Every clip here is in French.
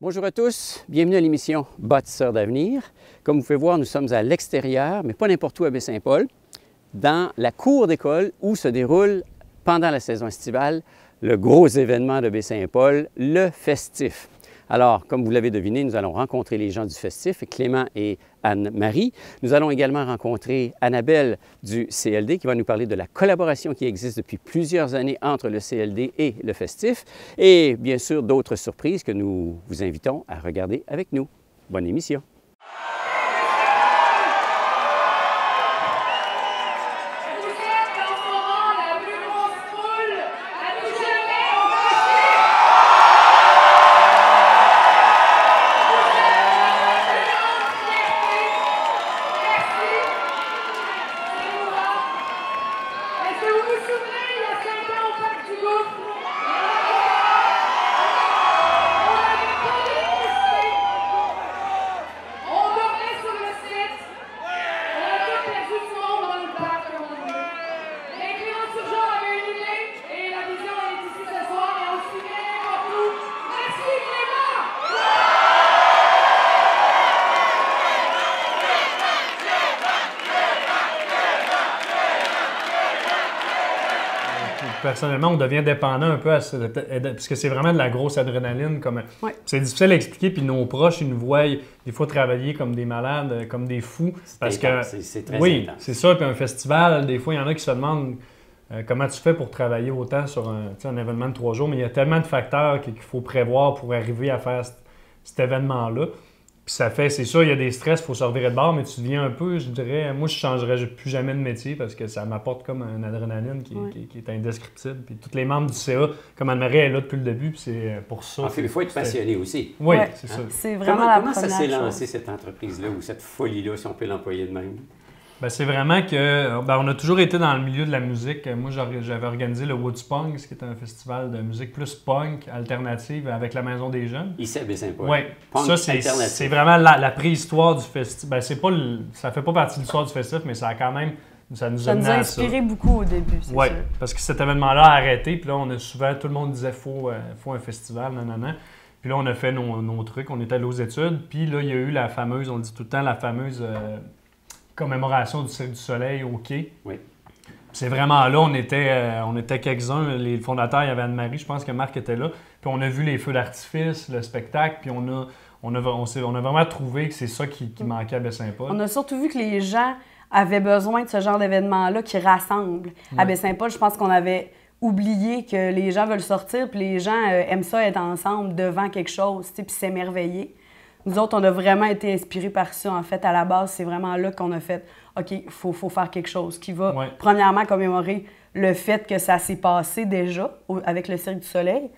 Bonjour à tous, bienvenue à l'émission Bâtisseurs d'avenir. Comme vous pouvez voir, nous sommes à l'extérieur, mais pas n'importe où à Baie-Saint-Paul, dans la cour d'école où se déroule, pendant la saison estivale, le gros événement de Baie-Saint-Paul, le Festif. Alors, comme vous l'avez deviné, nous allons rencontrer les gens du Festif, Clément et Anne-Marie. Nous allons également rencontrer Annabelle du CLD qui va nous parler de la collaboration qui existe depuis plusieurs années entre le CLD et le Festif et bien sûr d'autres surprises que nous vous invitons à regarder avec nous. Bonne émission! Personnellement, on devient dépendant un peu parce que c'est vraiment de la grosse adrénaline. Ouais. C'est difficile à expliquer, puis nos proches, ils nous voient des fois travailler comme des malades, comme des fous. C'est très oui, intense. c'est ça. Puis un festival, des fois, il y en a qui se demandent comment tu fais pour travailler autant sur un événement de 3 jours, mais il y a tellement de facteurs qu'il faut prévoir pour arriver à faire cet événement-là. Puis ça fait, c'est sûr, il y a des stress, il faut se revirer de bord, mais tu deviens un peu, je dirais, moi je ne changerais plus jamais de métier parce que ça m'apporte comme une adrénaline qui est indescriptible. Puis tous les membres du CA, comme Anne-Marie est là depuis le début, puis c'est pour ça. En fait, il faut être passionné aussi. Oui, ouais, c'est ça. C'est vraiment la Comment ça première s'est chose. lancé, cette entreprise-là, ou cette folie-là, si on peut l'employer de même? Ben, c'est vraiment que on a toujours été dans le milieu de la musique. Moi, j'avais organisé le Woodspunk, qui est un festival de musique plus punk alternative avec la Maison des Jeunes. Ici à Baie-Saint-Paul. Oui, ça c'est vraiment la préhistoire du festival. Ben, ça fait pas partie de l'histoire du festival, mais ça a quand même ça nous a inspiré beaucoup au début, c'est sûr. Parce que cet événement-là a arrêté, puis là on a souvent tout le monde disait faut un festival, nanana. Puis là on a fait nos trucs, on est allé aux études, puis là il y a eu la fameuse, on dit tout le temps la fameuse commémoration du Cirque du Soleil au quai. Oui. C'est vraiment là, on était quelques-uns, les fondateurs, il y avait Anne-Marie, je pense que Marc était là. Puis on a vu les feux d'artifice, le spectacle, puis on a vraiment trouvé que c'est ça qui manquait à Baie-Saint-Paul. On a surtout vu que les gens avaient besoin de ce genre d'événement-là qui rassemble. À Baie-Saint-Paul, je pense qu'on avait oublié que les gens veulent sortir, puis les gens aiment ça être ensemble devant quelque chose, puis s'émerveiller. Nous autres, on a vraiment été inspirés par ça. En fait, à la base, c'est vraiment là qu'on a fait « OK, il faut faire quelque chose qui va, premièrement, commémorer le fait que ça s'est passé déjà avec le Cirque du Soleil,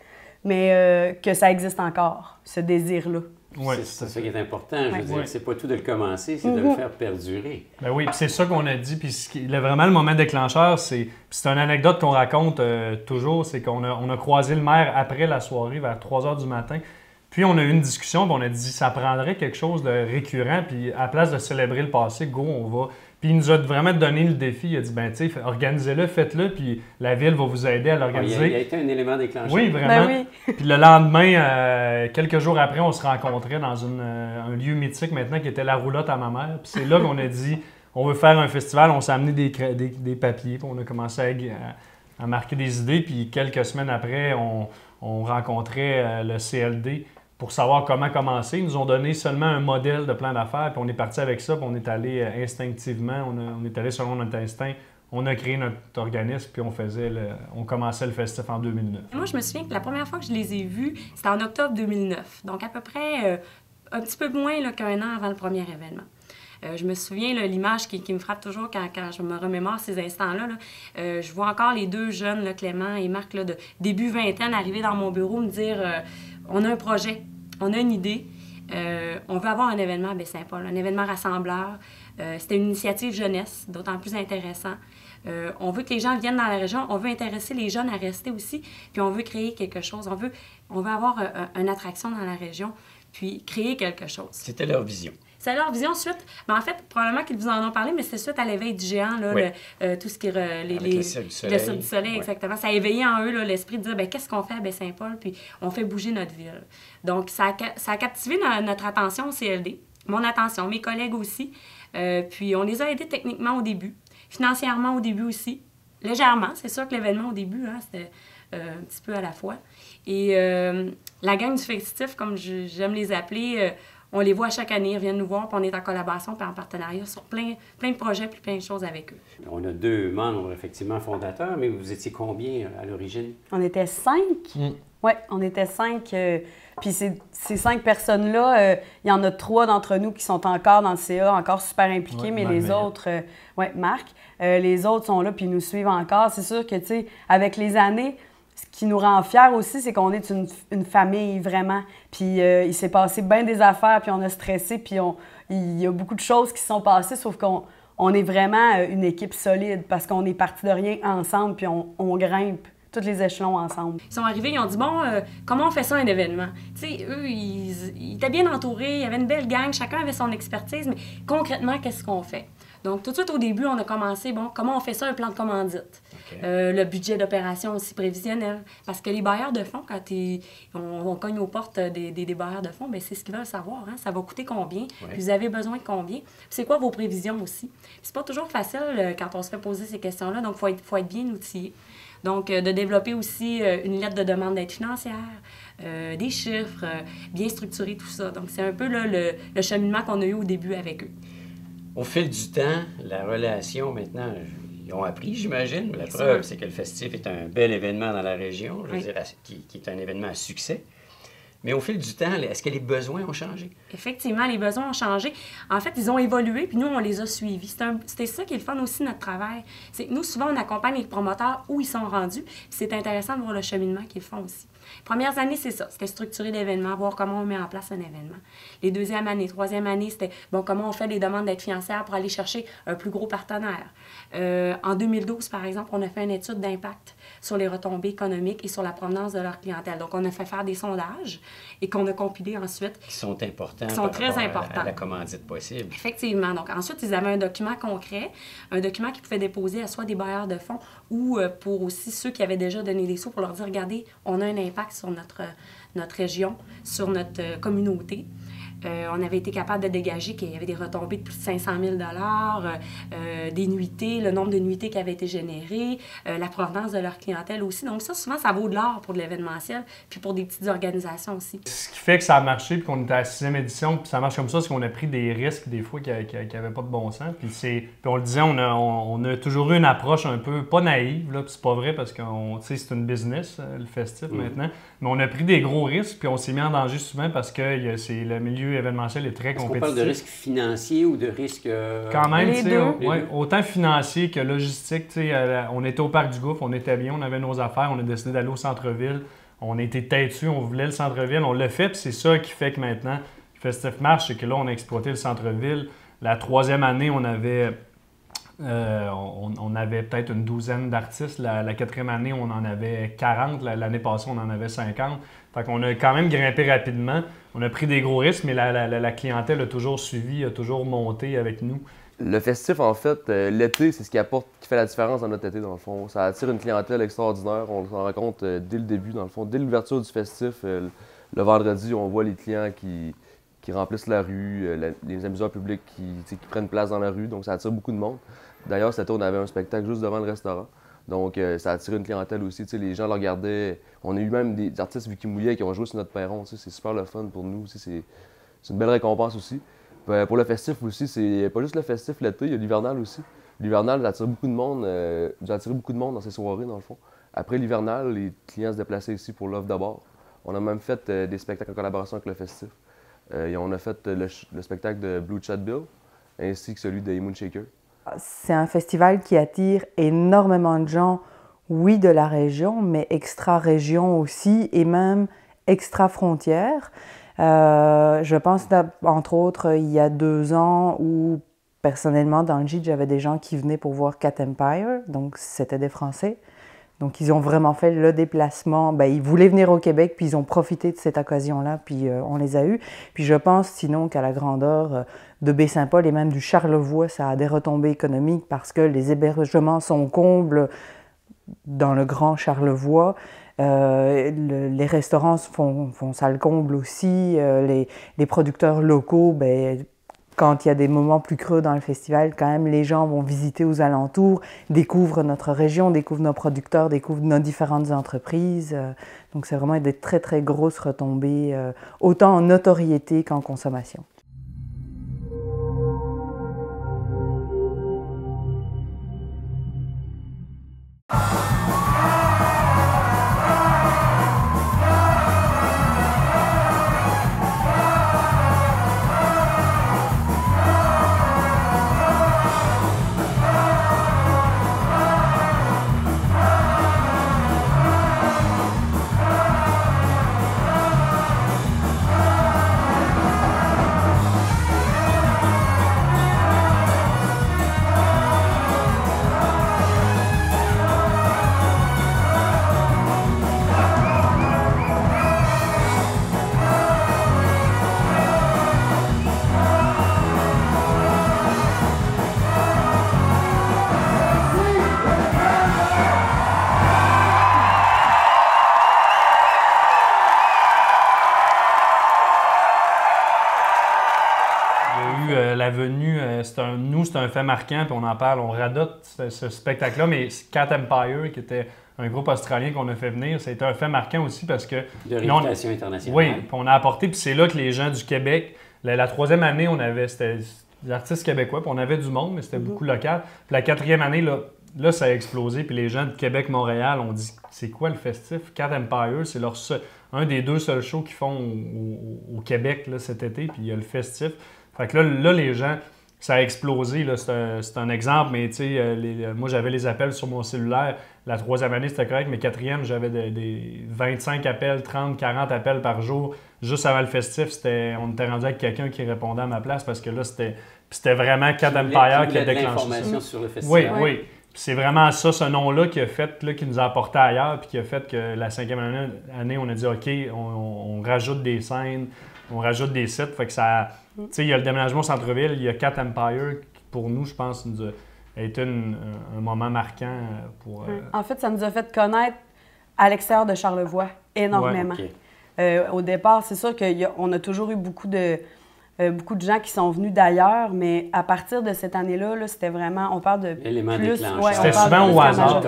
mais que ça existe encore, ce désir-là. » Ouais, c'est ça qui est important. Je veux dire, c'est pas tout de le commencer, c'est de le faire perdurer. Ben oui, c'est ça qu'on a dit. Puis vraiment, le moment déclencheur, c'est une anecdote qu'on raconte toujours, c'est qu'on a croisé le maire après la soirée, vers 3 h du matin. Puis on a eu une discussion, puis on a dit ça prendrait quelque chose de récurrent, puis à la place de célébrer le passé, go, on va. Puis il nous a vraiment donné le défi, il a dit, ben tu sais, organisez-le, faites-le, puis la ville va vous aider à l'organiser. Il a été un élément déclencheur. Oui, vraiment. Ben oui. Puis le lendemain, quelques jours après, on se rencontrait dans un lieu mythique maintenant qui était la roulotte à ma mère. Puis c'est là qu'on a dit, on veut faire un festival, on s'est amené des papiers, puis on a commencé à marquer des idées, puis quelques semaines après, on rencontrait le CLD pour savoir comment commencer. Ils nous ont donné seulement un modèle de plan d'affaires, puis on est parti avec ça, puis on est allé instinctivement, on est allé selon notre instinct, on a créé notre organisme, puis on commençait le festif en 2009. Moi, je me souviens que la première fois que je les ai vus, c'était en octobre 2009, donc à peu près un petit peu moins qu'1 an avant le premier événement. Je me souviens, l'image qui me frappe toujours quand je me remémore ces instants-là, je vois encore les 2 jeunes, Clément et Marc, de début vingtaine, arriver dans mon bureau, me dire on a un projet, on a une idée, on veut avoir un événement à Baie-Saint-Paul, un événement rassembleur. C'était une initiative jeunesse, d'autant plus intéressant. On veut que les gens viennent dans la région, on veut intéresser les jeunes à rester aussi, puis on veut créer quelque chose. On veut avoir une attraction dans la région, puis créer quelque chose. C'était leur vision. C'est leur vision suite. Mais en fait, probablement qu'ils vous en ont parlé, mais c'est suite à l'éveil du géant, là, Oui. tout ce qui est le Cirque du Soleil. Le Cirque du Soleil, exactement. Ça a éveillé en eux là, l'esprit de dire ben, qu'est-ce qu'on fait à Baie-Saint-Paul, puis on fait bouger notre ville. Donc, ça a captivé notre attention au CLD, mon attention, mes collègues aussi. Puis, on les a aidés techniquement au début, financièrement au début aussi, légèrement. C'est sûr que l'événement au début, hein, c'était un petit peu à la fois. Et la gang du festif, comme j'aime les appeler, on les voit à chaque année, ils viennent nous voir, puis on est en collaboration puis en partenariat sur plein de projets puis plein de choses avec eux. On a 2 membres, effectivement, fondateurs, mais vous étiez combien à l'origine? On était 5. Oui, on était 5. Puis ces 5 personnes-là, il y en a 3 d'entre nous qui sont encore dans le CA, encore super impliqués, mais les autres, Marc, les autres sont là puis ils nous suivent encore. C'est sûr que, tu sais, avec les années, ce qui nous rend fiers aussi, c'est qu'on est une famille, vraiment. Puis il s'est passé bien des affaires, puis on a stressé, puis il y a beaucoup de choses qui se sont passées, sauf qu'on est vraiment une équipe solide parce qu'on est partis de rien ensemble, puis on grimpe tous les échelons ensemble. Ils sont arrivés, ils ont dit, bon, comment on fait ça un événement? Tu sais, eux, ils étaient bien entourés, il y avait une belle gang, chacun avait son expertise, mais concrètement, qu'est-ce qu'on fait? Donc, tout de suite, au début, on a commencé, bon, comment on fait ça, un plan de commandite? Okay. Le budget d'opération aussi prévisionnel. Parce que les bailleurs de fonds, quand on cogne aux portes des bailleurs de fonds, bien, c'est ce qu'ils veulent savoir. Hein? Ça va coûter combien? Ouais. Puis vous avez besoin de combien? C'est quoi vos prévisions aussi? C'est pas toujours facile quand on se fait poser ces questions-là, donc il faut être bien outillé. Donc, de développer aussi une lettre de demande d'aide financière, des chiffres, bien structurer tout ça. Donc, c'est un peu là, le cheminement qu'on a eu au début avec eux. Au fil du temps, la relation, maintenant, ils ont appris, j'imagine. La preuve, c'est que le festif est un bel événement dans la région, je veux dire, qui est un événement à succès. Mais au fil du temps, est-ce que les besoins ont changé? Effectivement, les besoins ont changé. En fait, ils ont évolué, puis nous, on les a suivis. C'était ça qui est le fun aussi, notre travail. C'est que nous, souvent, on accompagne les promoteurs où ils sont rendus, puis c'est intéressant de voir le cheminement qu'ils font aussi. Les premières années, c'est ça. C'était structurer l'événement, voir comment on met en place un événement. Les deuxième années, troisième année, c'était bon, comment on fait les demandes d'aide financière pour aller chercher un plus gros partenaire. En 2012, par exemple, on a fait une étude d'impact sur les retombées économiques et sur la provenance de leur clientèle. Donc, on a fait faire des sondages et qu'on a compilés ensuite. Qui sont importants. Qui sont très importants. À la commandite possible. Effectivement. Donc, ensuite, ils avaient un document concret, un document qu'ils pouvaient déposer à soit des bailleurs de fonds ou pour aussi ceux qui avaient déjà donné des sous pour leur dire, regardez, on a un impact sur notre région, sur notre communauté. On avait été capable de dégager qu'il y avait des retombées de plus de 500 000 des nuitées, le nombre de nuitées qui avaient été générées, la provenance de leur clientèle aussi. Donc ça, souvent, ça vaut de l'or pour de l'événementiel, puis pour des petites organisations aussi. Ce qui fait que ça a marché, puis qu'on était à la 6e édition, puis ça marche comme ça, c'est qu'on a pris des risques des fois qui n'avaient pas de bon sens. Puis on le disait, on a toujours eu une approche un peu, pas naïve, là, puis c'est pas vrai parce que c'est une business, le festif maintenant, mais on a pris des gros risques, puis on s'est mis en danger souvent parce que le milieu événementiel est très compétitif. Est-ce qu'on parle de risques financiers ou de risques... Quand même, les deux. Autant financier que logistique. On était au Parc du Gouffre, on était bien, on avait nos affaires, on a décidé d'aller au centre-ville. On a été têtus, on voulait le centre-ville, on l'a fait, puis c'est ça qui fait que maintenant, le Festif marche, c'est que là, on a exploité le centre-ville. La 3e année, on avait peut-être une douzaine d'artistes. La 4e année, on en avait 40. L'année passée, on en avait 50. Fait qu'on a quand même grimpé rapidement. On a pris des gros risques, mais la clientèle a toujours suivi, a toujours monté avec nous. Le festif, en fait, l'été, c'est ce qui fait la différence dans notre été, dans le fond. Ça attire une clientèle extraordinaire. On s'en rend compte dès le début, dans le fond. Dès l'ouverture du festif, le vendredi, on voit les clients qui remplissent la rue, les amuseurs publics qui prennent place dans la rue. Donc, ça attire beaucoup de monde. D'ailleurs, cet été, on avait un spectacle juste devant le restaurant. Donc, ça a attiré une clientèle aussi. Les gens le regardaient. On a eu même des artistes Vicky Mouillet qui ont joué sur notre perron. C'est super le fun pour nous. C'est une belle récompense aussi. Pour le festif aussi, c'est pas juste le festif l'été, il y a l'hivernal aussi. L'hivernal, ça attire beaucoup de monde. J'ai attiré beaucoup de monde dans ces soirées, dans le fond. Après l'hivernal, les clients se déplaçaient ici pour l'offre d'abord. On a même fait des spectacles en collaboration avec le festif. Et on a fait le spectacle de Blue Chat Bill, ainsi que celui de Moonshaker. C'est un festival qui attire énormément de gens, oui, de la région, mais extra-région aussi, et même extra-frontières. Je pense, entre autres, il y a 2 ans où, personnellement, dans le gîte, j'avais des gens qui venaient pour voir Cat Empire, donc c'était des Français. Donc, ils ont vraiment fait le déplacement. Bien, ils voulaient venir au Québec, puis ils ont profité de cette occasion-là, puis on les a eus. Puis je pense, sinon, qu'à la grandeur de Baie-Saint-Paul et même du Charlevoix, ça a des retombées économiques parce que les hébergements sont combles dans le grand Charlevoix. Les restaurants font ça le comble aussi. Les producteurs locaux, ben, quand il y a des moments plus creux dans le festival, quand même, les gens vont visiter aux alentours, découvrent notre région, découvrent nos producteurs, découvrent nos différentes entreprises. Donc, c'est vraiment des très, très grosses retombées, autant en notoriété qu'en consommation. La venue, nous, c'est un fait marquant, puis on en parle, on radote ce spectacle-là, mais Cat Empire, qui était un groupe australien qu'on a fait venir, c'était un fait marquant aussi parce que... De réputation internationale. Oui, puis on a apporté, puis c'est là que les gens du Québec, la troisième année, c'était des artistes québécois, puis on avait du monde, mais c'était beaucoup local. Puis la quatrième année, là, ça a explosé, puis les gens de Québec-Montréal ont dit « C'est quoi le festif? » Cat Empire, c'est un des deux seuls shows qu'ils font au Québec là, cet été, puis il y a le festif. Fait que là, les gens, ça a explosé, là, c'est un exemple, mais tu sais, moi j'avais les appels sur mon cellulaire. La troisième année, c'était correct, mais quatrième, j'avais des 25 appels, 30, 40 appels par jour. Juste avant le festif, on était rendu avec quelqu'un qui répondait à ma place parce que là, c'était vraiment Cat Empire qui a déclenché l'information ça. sur le festival. Oui. Puis c'est vraiment ça, ce nom-là qui nous a apporté ailleurs, puis qui a fait que la cinquième année, on a dit OK, on rajoute des scènes, on rajoute des sites. Fait que ça. Tu sais, il y a le déménagement au centre-ville, il y a Cat Empire qui, pour nous, je pense, a été un moment marquant pour. En fait, ça nous a fait connaître à l'extérieur de Charlevoix énormément. Ouais, okay. Au départ, c'est sûr qu'on a toujours eu beaucoup de gens qui sont venus d'ailleurs, mais à partir de cette année-là, c'était vraiment, on parle de élément déclencheur. Ouais, c'était souvent au hasard.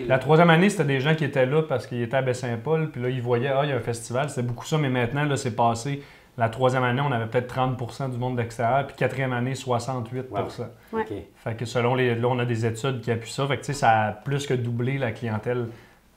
La troisième année, c'était des gens qui étaient là parce qu'ils étaient à Baie-Saint-Paul, puis là, ils voyaient, il y a un festival, c'était beaucoup ça, mais maintenant, là, c'est passé. La troisième année, on avait peut-être 30 % du monde de l'extérieur, puis quatrième année, 68 %. Ouais. Okay. Fait que selon là, on a des études qui appuient ça. Fait que ça a plus que doublé la clientèle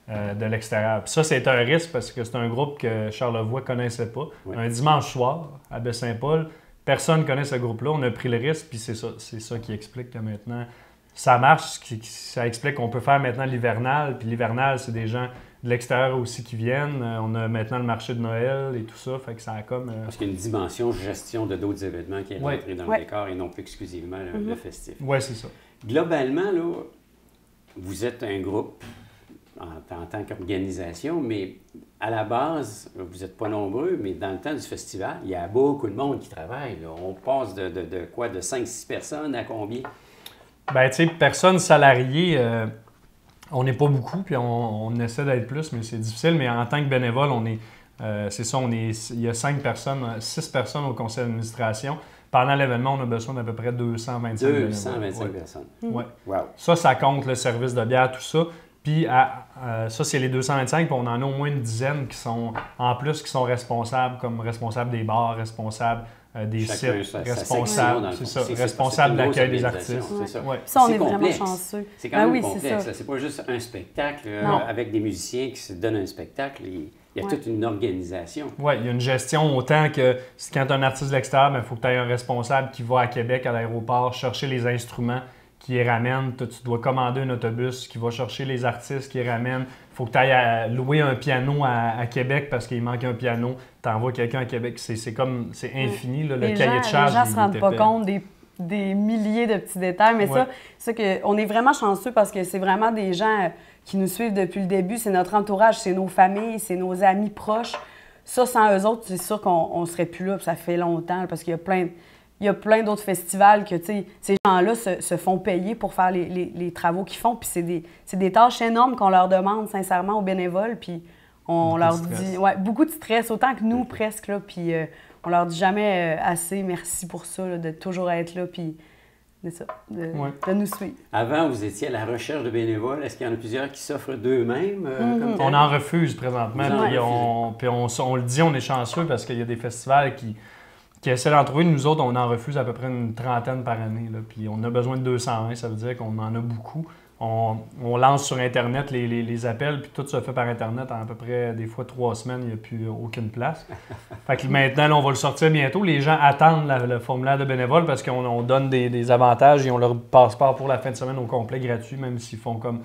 de l'extérieur. Puis ça, c'est un risque parce que c'est un groupe que Charlevoix ne connaissait pas. Ouais. Un dimanche soir, à Baie-Saint-Paul, personne ne connaît ce groupe-là. On a pris le risque, puis c'est ça qui explique que maintenant, ça marche. Ça explique qu'on peut faire maintenant l'hivernal. Puis l'hivernal, c'est des gens de l'extérieur aussi qui viennent. On a maintenant le marché de Noël et tout ça. Fait que ça a comme... Parce qu'il y a une dimension gestion de d'autres événements qui est rentrée dans le décor et non plus exclusivement le festif. Oui, c'est ça. Globalement, là, vous êtes un groupe en tant qu'organisation, mais à la base, vous n'êtes pas nombreux, mais dans le temps du festival, il y a beaucoup de monde qui travaille. Là. On passe de quoi? De 5-6 personnes à combien? Bien, tu sais, personnes salariées... on n'est pas beaucoup, puis on essaie d'être plus, mais c'est difficile. Mais en tant que bénévole, il y a 6 personnes au conseil d'administration. Pendant l'événement, on a besoin d'à peu près 225 bénévoles. 225 personnes. Oui. Wow. Ça compte le service de bière, tout ça. Puis ça, c'est les 225, puis on en a au moins une dizaine qui sont responsables, comme responsables des bars, responsables des sites, responsables de l'accueil des artistes. C'est ça. Ouais. Ça, on est vraiment chanceux. C'est quand même complexe. C'est pas juste un spectacle avec des musiciens qui se donnent un spectacle. Il y a toute une organisation. Oui, il y a une gestion autant que quand tu es un artiste de l'extérieur, il faut que tu aies un responsable qui va à Québec, à l'aéroport, chercher les instruments, qui les ramène. Tu dois commander un autobus qui va chercher les artistes, qui les ramène. Il faut que tu ailles louer un piano à Québec parce qu'il manque un piano. Tu envoies quelqu'un à Québec. C'est infini, là, le cahier de charge. Les gens ne se rendent pas compte des milliers de petits détails. Mais on est vraiment chanceux parce que c'est vraiment des gens qui nous suivent depuis le début. C'est notre entourage, c'est nos familles, c'est nos amis proches. Ça, sans eux autres, c'est sûr qu'on ne serait plus là, puis ça fait longtemps, parce qu'il y a plein d'autres festivals que, tu sais, ces gens-là se font payer pour faire les travaux qu'ils font, puis c'est des tâches énormes qu'on leur demande, sincèrement, aux bénévoles, puis on leur dit... Ouais, beaucoup de stress, autant que nous, presque, là, puis on leur dit jamais assez merci pour ça, là, de toujours être là, puis de nous suivre. Avant, vous étiez à la recherche de bénévoles. Est-ce qu'il y en a plusieurs qui s'offrent d'eux-mêmes? On en refuse présentement. Puis on le dit, on est chanceux parce qu'il y a des festivals qui essaient d'en trouver. Nous autres, on en refuse à peu près une trentaine par année. Là. Puis on a besoin de 220, ça veut dire qu'on en a beaucoup. On lance sur Internet les appels, puis tout se fait par Internet en à peu près, des fois, 3 semaines, il n'y a plus aucune place. Fait que maintenant, là, on va le sortir bientôt. Les gens attendent le formulaire de bénévole parce qu'on donne des avantages et on leur passeport pour la fin de semaine au complet gratuit, même s'ils font comme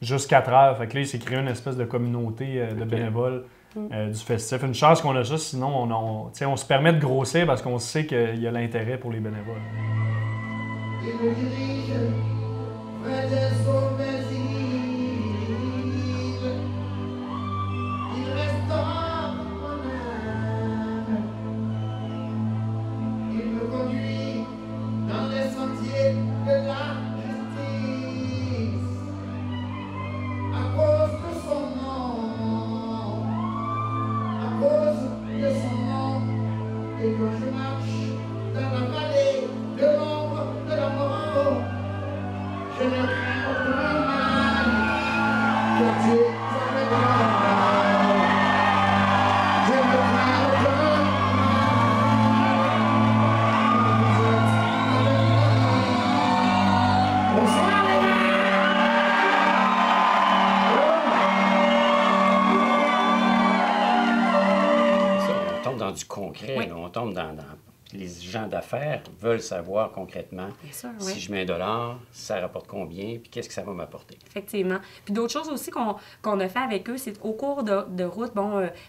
juste 4 heures. Fait que là, il s'est créé une espèce de communauté de bénévoles du festif. Une chance qu'on a ça, sinon on se permet de grossir parce qu'on sait qu'il y a l'intérêt pour les bénévoles. Il me conduit dans les sentiers de la justice à cause de son nom, à cause de son nom. Et quand je marche dans la vallée de l'ombre de la mort, je ne crains aucun mal, car Dieu est avec moi. Je ne crains aucun mal. On tombe dans du concret, là. On tombe dans les gens d'affaires veulent savoir concrètement si je mets $1, ça rapporte combien, puis qu'est-ce que ça va m'apporter. Effectivement. Puis d'autres choses aussi qu'on a fait avec eux, c'est au cours de route,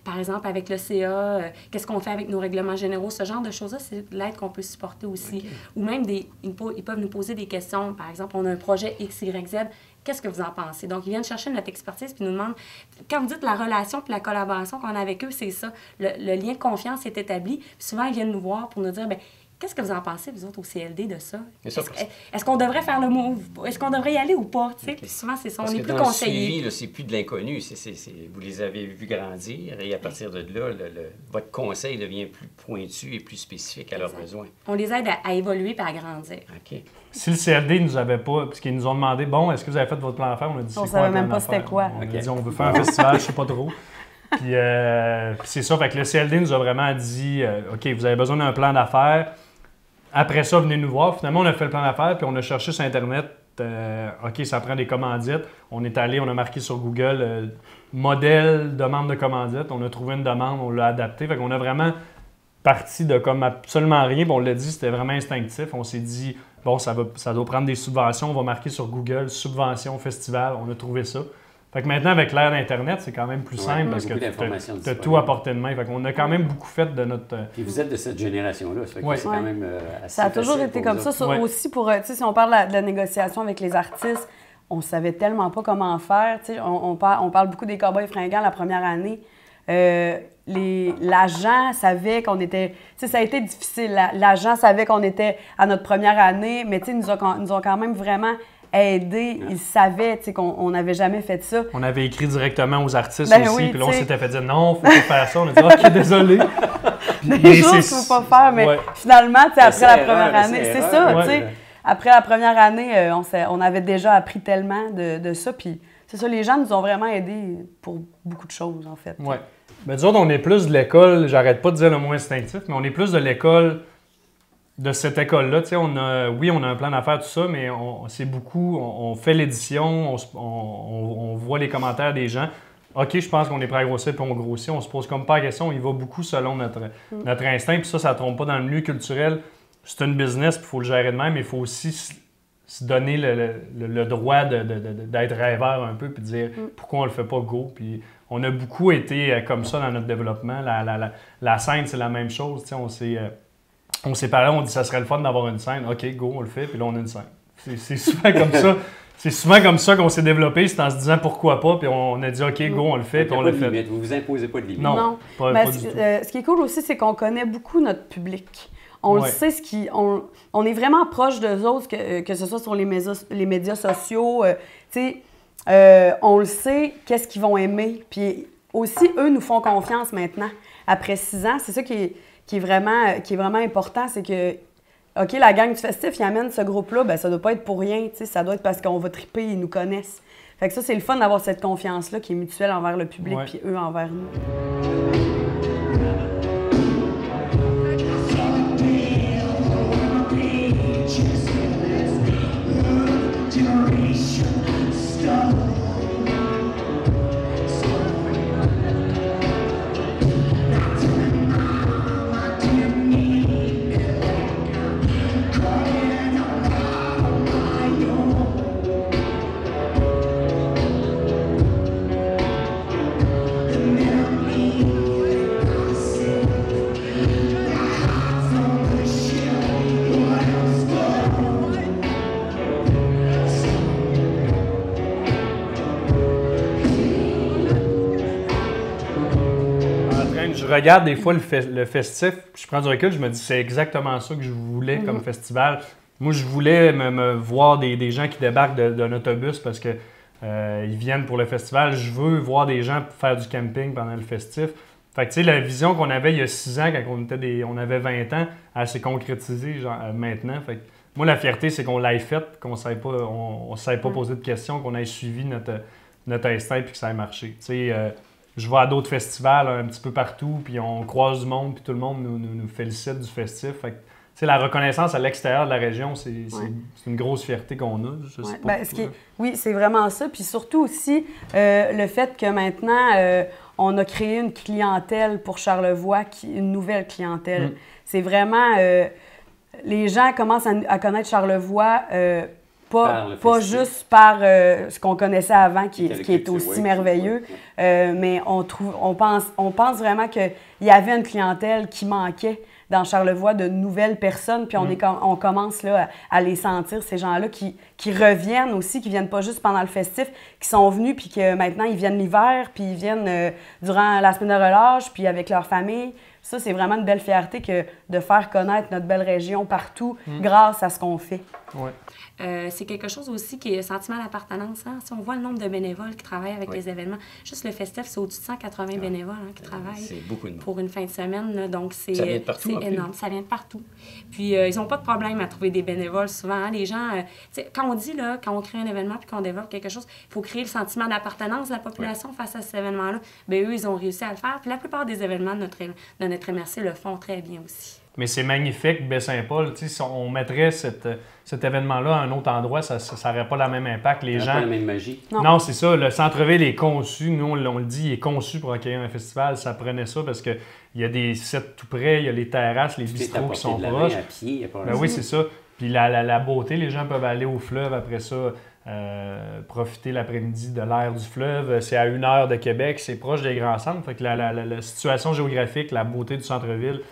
par exemple avec le CA, qu'est-ce qu'on fait avec nos règlements généraux, ce genre de choses-là, c'est l'aide qu'on peut supporter aussi. Okay. Ou même, ils peuvent nous poser des questions, par exemple, on a un projet X, Y, Z, qu'est-ce que vous en pensez? Donc, ils viennent chercher notre expertise puis nous demandent, quand vous dites la relation puis la collaboration qu'on a avec eux, c'est ça. Le lien de confiance est établi. Puis souvent, ils viennent nous voir pour nous dire, bien, qu'est-ce que vous en pensez, vous autres, au CLD, de ça? Est-ce qu'on devrait faire le move? Est-ce qu'on devrait y aller ou pas? Okay. Puis souvent, c'est ça. On est plus conseillés. Suivi, c'est plus de l'inconnu. Vous les avez vus grandir et à partir de là, votre conseil devient plus pointu et plus spécifique à leurs besoins. On les aide à évoluer et à grandir. OK. Si le CLD ne nous avait pas, parce qu'ils nous ont demandé, bon, est-ce que vous avez fait votre plan d'affaires? On a dit, on ne savait même pas c'était quoi. On a dit, on veut faire un festival, je ne sais pas trop. Puis c'est ça, fait que le CLD nous a vraiment dit, OK, vous avez besoin d'un plan d'affaires. Après ça, venez nous voir. Finalement, on a fait le plan d'affaires, puis on a cherché sur Internet, OK, ça prend des commandites. On est allé, on a marqué sur Google, modèle, demande de commandite. On a trouvé une demande, on l'a adapté. Fait qu'on a vraiment parti de comme absolument rien, puis on l'a dit, c'était vraiment instinctif. On s'est dit, bon, ça doit prendre des subventions, on va marquer sur Google, subvention, festival, on a trouvé ça. Fait que maintenant, avec l'ère d'Internet, c'est quand même plus simple parce que tu as tout à portée de main. Fait qu'on a quand même beaucoup fait de notre... Puis vous êtes de cette génération-là, ça fait que c'est quand même assez ça a toujours été comme ça. Aussi, pour, si on parle de la négociation avec les artistes, on savait tellement pas comment faire. On parle beaucoup des Cowboys fringants la première année. L'agent savait qu'on était... ça a été difficile. L'agent savait qu'on était à notre première année, mais ils nous ont quand même vraiment aidés. Ils savaient qu'on n'avait jamais fait ça. On avait écrit directement aux artistes aussi, puis là, on s'était fait dire non, il ne faut pas faire ça. On a dit OK, désolé. Des choses qu'il ne faut pas faire, mais finalement, après la première année, c'est ça, tu sais. Après la première année, on avait déjà appris tellement de ça, puis c'est ça, les gens nous ont vraiment aidés pour beaucoup de choses, en fait. Oui. Mais disons, on est plus de l'école, j'arrête pas de dire le mot instinctif, mais on est plus de l'école, de cette école-là. Tu sais, on a un plan d'affaires, tout ça, mais c'est beaucoup, on fait l'édition, on voit les commentaires des gens. OK, je pense qu'on est prêt à grossir, puis on grossit. On se pose comme pas la question, on y va beaucoup selon notre instinct, puis ça ne trompe pas dans le milieu culturel. C'est une business, puis il faut le gérer de même, mais il faut aussi se donner le droit d'être rêveur un peu, puis de dire pourquoi on le fait pas go. Puis on a beaucoup été comme ça dans notre développement. La scène, c'est la même chose. On s'est on s'est parlé, on dit ça serait le fun d'avoir une scène. OK, go, on le fait, puis là, on a une scène. C'est souvent comme ça. C'est souvent comme ça qu'on s'est développé, c'est en se disant pourquoi pas, puis on a dit OK, go, on le fait, puis on l'a fait. Vous vous imposez pas de limite. Non. Pas Mais du tout. ce qui est cool aussi, c'est qu'on connaît beaucoup notre public. On Ouais. le sait, on est vraiment proche d'eux autres, que ce soit sur les médias sociaux. Tu sais, on le sait, qu'est-ce qu'ils vont aimer. Puis aussi, eux nous font confiance maintenant. Après 6 ans, c'est ça qui est vraiment important, c'est que OK, la gang du festif, ils amènent ce groupe-là, ben ça doit pas être pour rien, tu sais, ça doit être parce qu'on va triper, ils nous connaissent. Fait que ça, c'est le fun d'avoir cette confiance-là qui est mutuelle envers le public, Ouais. puis eux envers nous. Je regarde des fois le festif, je prends du recul, je me dis c'est exactement ça que je voulais comme festival. Moi, je voulais me voir des gens qui débarquent d'un autobus parce que ils viennent pour le festival. Je veux voir des gens faire du camping pendant le festif. Fait que, tu sais, la vision qu'on avait il y a 6 ans, quand on avait 20 ans, elle s'est concrétisée maintenant. Fait que, moi, la fierté, c'est qu'on l'ait faite, qu'on ne s'aille pas poser de questions, qu'on ait suivi notre instinct et que ça ait marché. Tu sais, je vais à d'autres festivals un petit peu partout, puis on croise du monde, puis tout le monde nous félicite du festif. Fait que, tu sais, la reconnaissance à l'extérieur de la région, c'est une grosse fierté qu'on a. Je sais pas oui, c'est vraiment ça. Puis surtout aussi, le fait que maintenant, on a créé une clientèle pour Charlevoix, une nouvelle clientèle. C'est vraiment... les gens commencent à connaître Charlevoix... Pas juste par ce qu'on connaissait avant, qui est aussi merveilleux, mais on pense vraiment qu'il y avait une clientèle qui manquait dans Charlevoix, de nouvelles personnes, puis on commence là, à les sentir, ces gens-là qui reviennent aussi, qui viennent pas juste pendant le festif, qui sont venus, puis que maintenant ils viennent l'hiver, puis ils viennent durant la semaine de relâche, puis avec leur famille. Ça, c'est vraiment une belle fierté que de faire connaître notre belle région partout grâce à ce qu'on fait. Ouais. C'est quelque chose aussi qui est sentiment d'appartenance. Hein? Si on voit le nombre de bénévoles qui travaillent avec les événements, juste le festif, c'est au-dessus de 180 bénévoles qui travaillent pour une fin de semaine. Là. Donc, c'est énorme. Ça vient de partout. Puis, ils n'ont pas de problème à trouver des bénévoles souvent. Hein? Les gens, quand on dit, là, quand on crée un événement puis qu'on développe quelque chose, il faut créer le sentiment d'appartenance de la population face à cet événement-là. Bien, eux, ils ont réussi à le faire. Puis, la plupart des événements de notre MRC le font très bien aussi. Mais c'est magnifique, Baie-Saint-Paul. Si on mettrait cet événement-là à un autre endroit, ça n'aurait pas le même impact. Les gens... pas la même magie. Non, c'est ça. Le centre-ville est conçu. Nous, on le dit, il est conçu pour accueillir un festival. Ça prenait ça parce qu'il y a des sites tout près, il y a les terrasses, les bistrots qui sont proches. À pied, oui, c'est ça. Puis la beauté, les gens peuvent aller au fleuve après ça, profiter l'après-midi de l'air du fleuve. C'est à 1 heure de Québec, c'est proche des grands centres. Fait que la situation géographique, la beauté du centre-ville,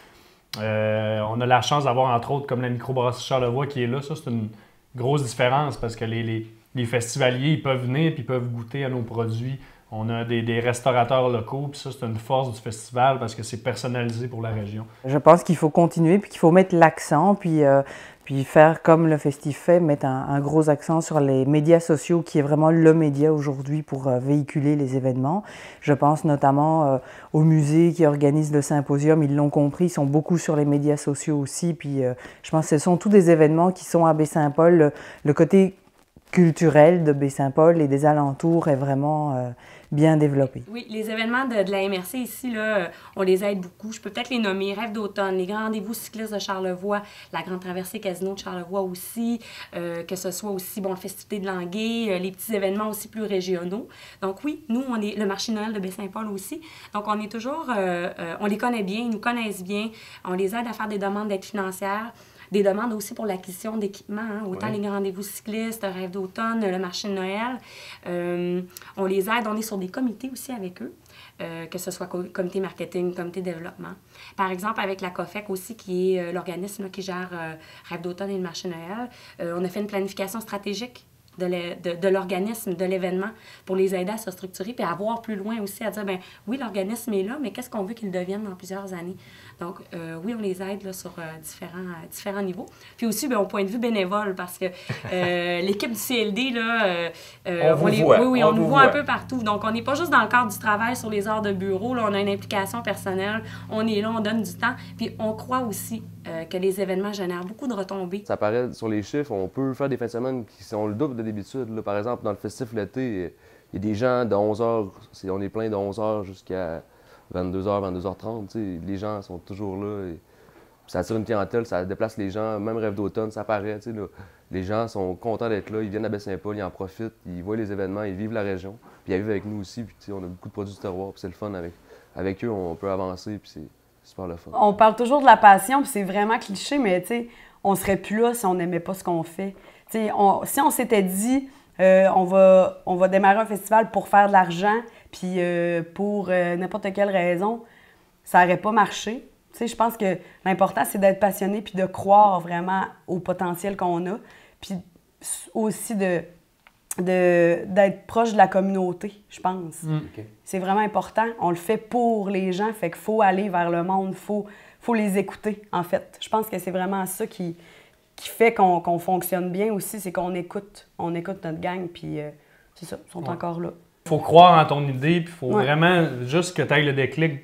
on a la chance d'avoir, entre autres, comme la microbrasserie Charlevoix qui est là. Ça, c'est une grosse différence parce que les festivaliers, ils peuvent venir et ils peuvent goûter à nos produits. On a des restaurateurs locaux, puis ça, c'est une force du festival parce que c'est personnalisé pour la région. Je pense qu'il faut continuer, puis qu'il faut mettre l'accent, puis faire comme le Festif fait, mettre un gros accent sur les médias sociaux, qui est vraiment le média aujourd'hui pour véhiculer les événements. Je pense notamment au musée qui organise le symposium, ils l'ont compris, ils sont beaucoup sur les médias sociaux aussi, puis je pense que ce sont tous des événements qui sont à Baie-Saint-Paul. Le côté culturel de Baie-Saint-Paul et des alentours est vraiment bien développé. Oui, les événements de la MRC ici, là, on les aide beaucoup. Je peux peut-être les nommer. Rêve d'automne, les grands rendez-vous cyclistes de Charlevoix, la grande traversée casino de Charlevoix aussi, que ce soit aussi le festivité de Languay, les petits événements aussi plus régionaux. Donc oui, nous, on est le marché Noël de Baie-Saint-Paul aussi. Donc on est toujours, on les connaît bien, ils nous connaissent bien, on les aide à faire des demandes d'aide financière. Des demandes aussi pour l'acquisition d'équipements, hein, autant les rendez-vous cyclistes, rêve d'automne, le marché de Noël. On les aide, on est sur des comités aussi avec eux, que ce soit comité marketing, comité développement. Par exemple, avec la COFEC aussi, qui est l'organisme qui gère rêve d'automne et le marché de Noël, on a fait une planification stratégique de l'organisme, de l'événement, pour les aider à se structurer, puis à voir plus loin aussi, à dire, ben oui, l'organisme est là, mais qu'est-ce qu'on veut qu'il devienne dans plusieurs années? Donc, oui, on les aide là, sur différents niveaux. Puis aussi, bien, au point de vue bénévole, parce que l'équipe du CLD, là, on nous voit un peu partout. Donc, on n'est pas juste dans le cadre du travail sur les heures de bureau, là, on a une implication personnelle, on est là, on donne du temps, puis on croit aussi que les événements génèrent beaucoup de retombées. Ça paraît sur les chiffres, on peut faire des fins de semaine qui sont le double de d'habitude. Par exemple, dans le festif l'été, il y a des gens de 11h, on est plein de 11h jusqu'à 22h, 22h30. Les gens sont toujours là. Ça attire une clientèle, ça déplace les gens. Même rêve d'automne, ça paraît. Là, les gens sont contents d'être là, ils viennent à Baie-Saint-Paul, ils en profitent, ils voient les événements, ils vivent la région. Puis ils vivent avec nous aussi. Puis, on a beaucoup de produits du terroir, puis c'est le fun. Avec eux, on peut avancer, puis c'est super le fun. On parle toujours de la passion, puis c'est vraiment cliché, mais on serait plus là si on n'aimait pas ce qu'on fait. Si on s'était dit, on va démarrer un festival pour faire de l'argent, puis pour n'importe quelle raison, ça n'aurait pas marché. Je pense que l'important, c'est d'être passionné puis de croire vraiment au potentiel qu'on a, puis aussi d'être proche de la communauté, je pense. Okay. C'est vraiment important. On le fait pour les gens, fait qu'il faut aller vers le monde, faut les écouter, en fait. Je pense que c'est vraiment ça qui fait qu'on fonctionne bien aussi, c'est qu'on écoute. On écoute notre gang, puis c'est ça, ils sont encore là. Il faut croire en ton idée, puis il faut vraiment juste que tu ailles le déclic.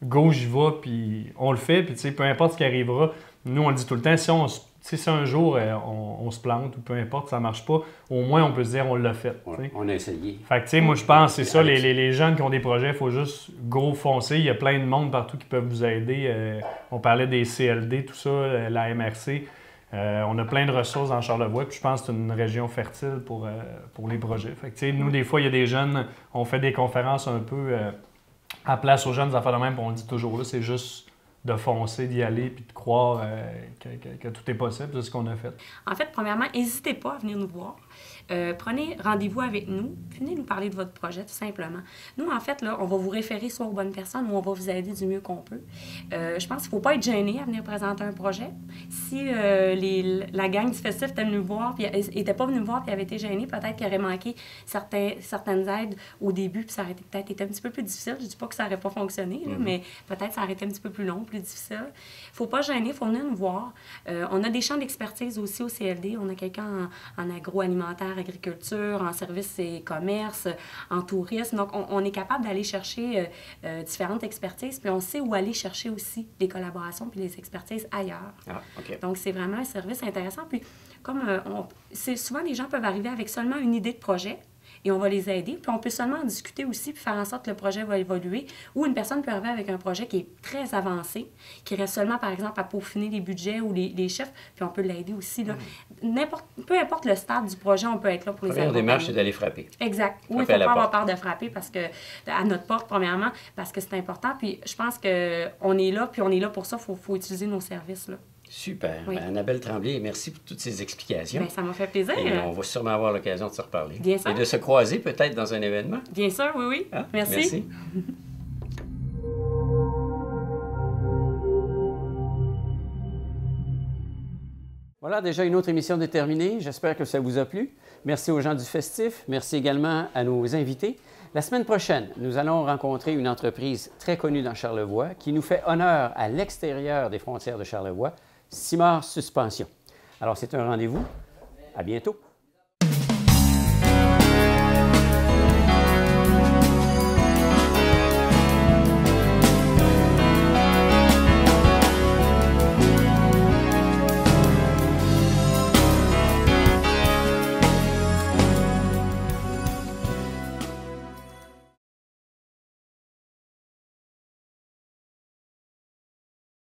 Go, j'y vais, puis on le fait, puis peu importe ce qui arrivera. Nous, on le dit tout le temps, si un jour on se plante, ou peu importe, ça marche pas, au moins on peut se dire on l'a fait. Ouais, on a essayé. Fait que moi je pense c'est ça, les jeunes qui ont des projets, il faut juste go foncer. Il y a plein de monde partout qui peuvent vous aider. On parlait des CLD, tout ça, la MRC. On a plein de ressources dans Charlevoix, puis je pense que c'est une région fertile pour les projets. Fait que, nous, des fois, il y a des jeunes, on fait des conférences un peu à place aux jeunes affaires de même, puis on le dit toujours là, c'est juste de foncer, d'y aller, puis de croire que tout est possible, c'est ce qu'on a fait. En fait, premièrement, n'hésitez pas à venir nous voir. Prenez rendez-vous avec nous, venez nous parler de votre projet, tout simplement. Nous, en fait, là, on va vous référer soit aux bonnes personnes ou on va vous aider du mieux qu'on peut. Je pense qu'il ne faut pas être gêné à venir présenter un projet. Si la gang du festif était venue voir, puis n'était pas venue voir, puis avait été gênée, peut-être qu'il aurait manqué certaines aides au début, puis ça aurait peut-être été un petit peu plus difficile. Je ne dis pas que ça n'aurait pas fonctionné, là, mais peut-être ça aurait été un petit peu plus long, plus difficile. Il ne faut pas gêner, il faut venir nous voir. On a des champs d'expertise aussi au CLD. On a quelqu'un en agroalimentaire, agriculture, en services et commerce, en tourisme. Donc, on est capable d'aller chercher différentes expertises, puis on sait où aller chercher aussi des collaborations puis des expertises ailleurs. Ah, okay. Donc, c'est vraiment un service intéressant. Puis, comme souvent, les gens peuvent arriver avec seulement une idée de projet, et on va les aider. Puis on peut seulement en discuter aussi, puis faire en sorte que le projet va évoluer. Ou une personne peut arriver avec un projet qui est très avancé, qui reste seulement, par exemple, à peaufiner les budgets ou les chiffres, puis on peut l'aider aussi. Là. Peu importe le stade du projet, on peut être là pour les aider. La première démarche, c'est d'aller frapper. Exact. Oui, il ne faut pas avoir peur de frapper à notre porte, premièrement, parce que c'est important. Puis je pense qu'on est là, puis on est là pour ça. Il faut utiliser nos services, là. Super. Oui. Annabelle Tremblay, merci pour toutes ces explications. Bien, ça m'a fait plaisir. Et on va sûrement avoir l'occasion de se reparler. Bien sûr. Et de se croiser peut-être dans un événement. Bien sûr, oui. Ah, merci. Voilà, déjà une autre émission de terminée. J'espère que ça vous a plu. Merci aux gens du festif. Merci également à nos invités. La semaine prochaine, nous allons rencontrer une entreprise très connue dans Charlevoix qui nous fait honneur à l'extérieur des frontières de Charlevoix, Simard Suspension. Alors, c'est un rendez-vous. À bientôt.